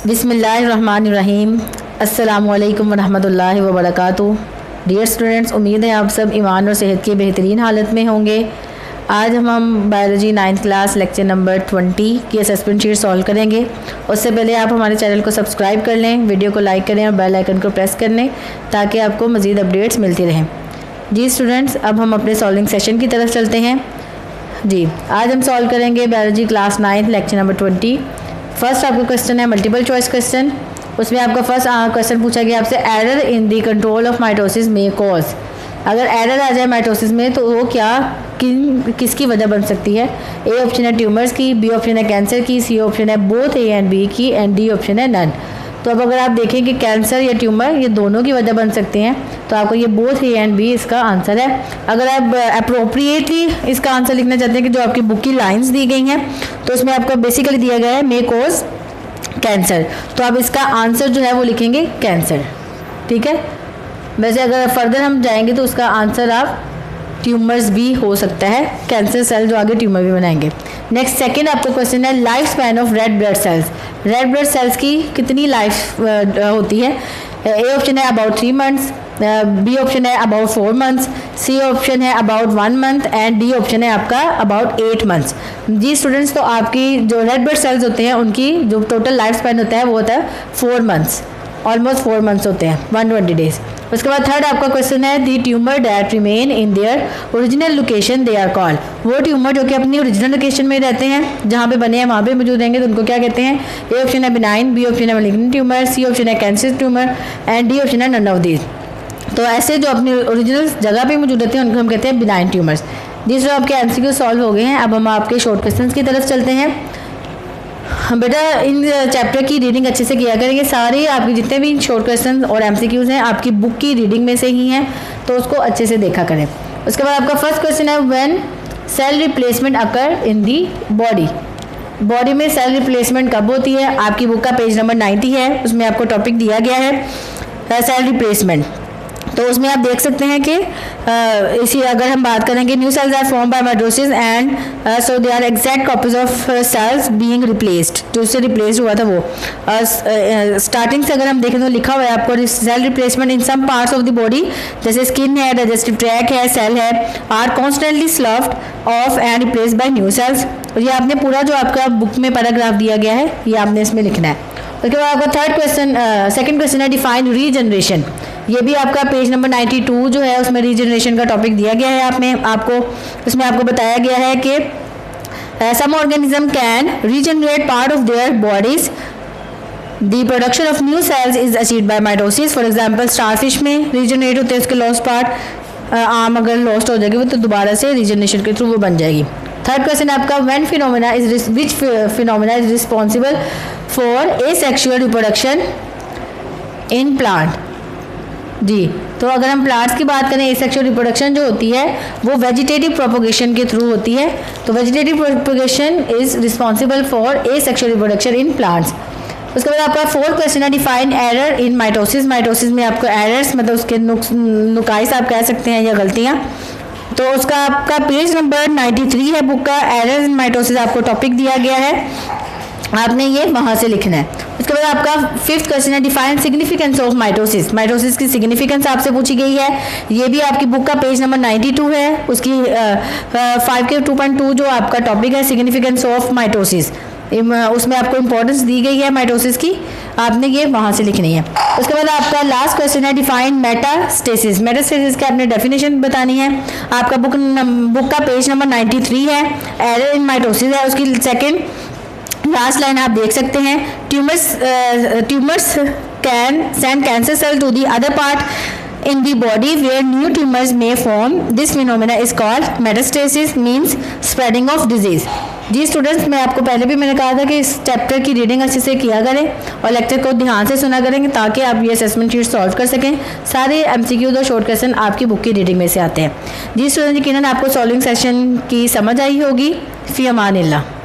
बिस्मिल्लाहिर्रहमानिर्रहीम। अस्सलामुअलैकुम वरहमतुल्लाहि वबरकातुहू। डियर स्टूडेंट्स, उम्मीद है आप सब ईमान और सेहत की बेहतरीन हालत में होंगे। आज हम biology 9th class lecture number 20 की असेसमेंट शीट सॉल्व करेंगे। उससे पहले आप हमारे चैनल को सब्सक्राइब कर लें, वीडियो को लाइक करें और बेल आइकन को प्रेस कर लें ताकि आपको मज़ीद अपडेट्स मिलती रहें। जी स्टूडेंट्स, अब हम अपने सॉल्विंग सेशन की तरफ चलते हैं। जी, आज हम सॉल्व करेंगे biology class 9th lecture number 20। First आपका क्वेश्चन है मल्टीपल चॉइस क्वेश्चन। उसमें आपका फर्स्ट क्वेश्चन पूछा गया आपसे, error in the control of mitosis may cause. अगर एरर आ जाए माइटोसिस में तो वो किसकी वजह बन सकती है। ए ऑप्शन है ट्यूमर्स की, बी ऑप्शन है कैंसर की, सी ऑप्शन है बोथ ए एंड बी की, एंड डी ऑप्शन है नन। तो अब अगर आप देखें कि कैंसर या ट्यूमर ये दोनों की वजह बन सकते हैं तो आपको ये बोथ ए एंड बी इसका आंसर है। अगर आप अप्रोप्रिएटली इसका आंसर लिखना चाहते हैं कि जो आपकी बुक की लाइंस दी गई हैं तो उसमें आपका बेसिकली दिया गया है मे कॉज कैंसर, तो आप इसका आंसर जो है वो लिखेंगे कैंसर। ठीक है, वैसे अगर फर्दर हम जाएंगे तो उसका आंसर आप ट्यूमर्स भी हो सकता है, कैंसर सेल जो आगे ट्यूमर भी बनाएंगे। नेक्स्ट सेकंड आपका क्वेश्चन है life span of red blood cells. Red blood cells की कितनी लाइफ होती है। ए ऑप्शन है अबाउट 3 मंथ्स, बी ऑप्शन है अबाउट 4 मंथ्स, सी ऑप्शन है about 1 month and D option है आपका अबाउट 8 मंथ्स। जी स्टूडेंट्स, तो आपकी जो रेड ब्लड सेल्स होते हैं उनकी जो टोटल लाइफ स्पैन होता है वो होता है 4 मंथ्स, ऑलमोस्ट 4 मंथ्स होते हैं, 120 डेज। उसके बाद थर्ड आपका क्वेश्चन है the tumour that remain in their original location they are called. वो ट्यूमर जो कि अपनी ओरिजिनल लोकेशन में रहते हैं, जहाँ पे बने हैं वहाँ पे मौजूद रहेंगे, तो उनको क्या कहते हैं। ए ऑप्शन है बिनाइन, बी ऑप्शन है मैलिग्नेंट ट्यूमर, सी ऑप्शन है cancer tumour and D option है नन ऑफ दीज। तो ऐसे जो अपनी ओरिजिनल जगह पे मौजूद रहते हैं उनको हम कहते हैं बिनाइन ट्यूमर्स। जिस आपके एमसीक्यू सॉल्व हो गए हैं, अब हम आपके शॉर्ट क्वेश्चन की तरफ चलते हैं। बेटा इन चैप्टर की रीडिंग अच्छे से किया करेंगे। सारे आपके जितने भी शॉर्ट क्वेश्चन और एमसीक्यूज हैं आपकी बुक की रीडिंग में से ही हैं, तो उसको अच्छे से देखा करें। उसके बाद आपका फर्स्ट क्वेश्चन है when cell replacement occur in the body. Body में सेल रिप्लेसमेंट कब होती है। आपकी बुक का पेज नंबर 90 है, उसमें आपको टॉपिक दिया गया है सेल रिप्लेसमेंट। तो उसमें आप देख सकते हैं कि इसी अगर हम बात करेंगे new cells are form by mitosis and so they are exact copies of cells being replaced. जो उससे रिप्लेस हुआ था वो स्टार्टिंग से अगर हम देखें तो लिखा हुआ है आपको cell replacement in some parts of the body, जैसे स्किन है, डाइजेस्टिव ट्रैक है, सेल है, are constantly sloughed off and replace by new cells. और ये आपने पूरा जो आपका बुक में पैराग्राफ दिया गया है ये आपने इसमें लिखना है। उसके बाद आपका थर्ड क्वेश्चन सेकंड क्वेश्चन है डिफाइन रीजनरेशन। ये भी आपका पेज नंबर 92 जो है उसमें रीजनरेशन का टॉपिक दिया गया है आपको उसमें आपको बताया गया है कि some organism can regenerate part of their bodies. The production of new cells is achieved by mitosis. For example starfish में रीजनरेट होते हैं उसके लॉस्ट पार्ट, आम अगर लॉस्ट हो जाएगी वो तो दोबारा से रीजनरेशन के थ्रू वो बन जाएगी। थर्ड क्वेश्चन आपका when phenomena is which phenomena is responsible for asexual reproduction in plant. जी, तो अगर हम प्लांट्स की बात करें एसेक्सुअल रिप्रोडक्शन जो होती है वो वेजिटेटिव प्रोपोगेशन के थ्रू होती है। तो vegetative propagation is responsible for asexual reproduction in plants. उसके बाद आपका फोर्थ क्वेश्चन है define error in mitosis. Mitosis में आपको एरर्स मतलब उसके नुकाइस आप कह सकते हैं या गलतियाँ, तो उसका आपका पेज नंबर 93 है बुक का। एरर इन माइटोसिस आपको टॉपिक दिया गया है, आपने ये वहाँ से लिखना है। उसके बाद आपका फिफ्थ क्वेश्चन है define significance of mitosis. Mitosis की सिग्निफिकेंस आपसे पूछी गई है। ये भी आपकी बुक का पेज नंबर 92 है, उसकी 5K2.2 जो आपका टॉपिक है सिग्निफिकेंस ऑफ माइटोसिस, उसमें आपको इंपॉर्टेंस दी गई है माइटोसिस की, आपने ये वहाँ से लिखनी है। उसके बाद आपका लास्ट क्वेश्चन है डिफाइन मेटास्टेसिस। मेटास्टेसिस की आपने डेफिनेशन बतानी है। आपका बुक का पेज नंबर 93 है, एरर इन माइटोसिस है, उसकी सेकेंड लास्ट लाइन आप देख सकते हैं tumors can send cancer cell to the other part in the body where new tumors may form. This phenomena is called metastasis, means spreading of disease. जी students, मैं आपको पहले भी मैंने कहा था कि इस चैप्टर की रीडिंग अच्छे से किया करें और लेक्चर को ध्यान से सुना करेंगे ताकि आप ये असेसमेंट शीट सॉल्व कर सकें। सारे एमसीक्यूज और शॉर्ट क्वेश्चन आपकी बुक की रीडिंग में से आते हैं। जी स्टूडेंट, यकीनन आपको सॉल्विंग सेशन की समझ आई होगी। फी अमान अल्लाह।